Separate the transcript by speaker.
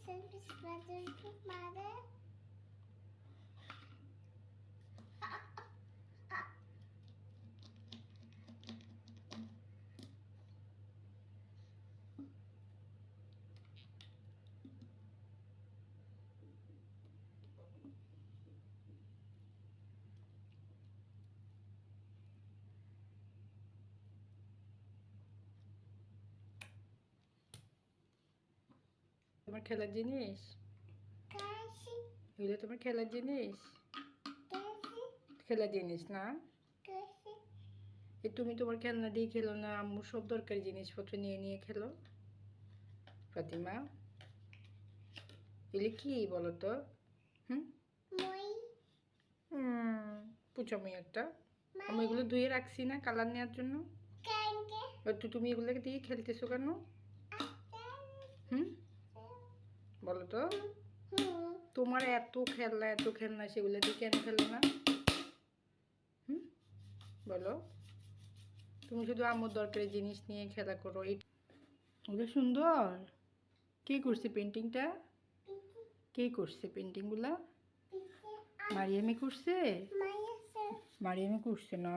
Speaker 1: Bis Mother, Mother.
Speaker 2: তোমার খেলার জিনিস?
Speaker 1: Kasi,
Speaker 2: এগুলো তোমার খেলার জিনিস?
Speaker 1: kasi,
Speaker 2: খেলার জিনিস না?
Speaker 1: kasi.
Speaker 2: তুমি তোমার খেলনা দিয়ে খেলো না, আম্মু সব দরকারি জিনিসপত্র নিয়ে নিয়ে খেলো। ফাতিমা, এগুলি কি বলো তো? হুম
Speaker 1: Moi,
Speaker 2: পুচামি একটা। আমি এগুলো ধুয়ে রাখছি না কালার নেওয়ার জন্য।
Speaker 1: kanke,
Speaker 2: তুমি এগুলোকে দিয়ে খেলতেছো কেন? হুম বলো তো, তোমার এত খেলনা সেগুলো দিয়ে কেন খেলো না? হুম বলো, তুমি শুধু আম্মুর দরকারি জিনিস নিয়ে খেলা করো। ওগুলো সুন্দর। কে করছে পেন্টিংটা? কে করছে পেন্টিংগুলা? মারিয়ামি করছে?
Speaker 1: Maya, sir.
Speaker 2: মারিয়ামি করছে না?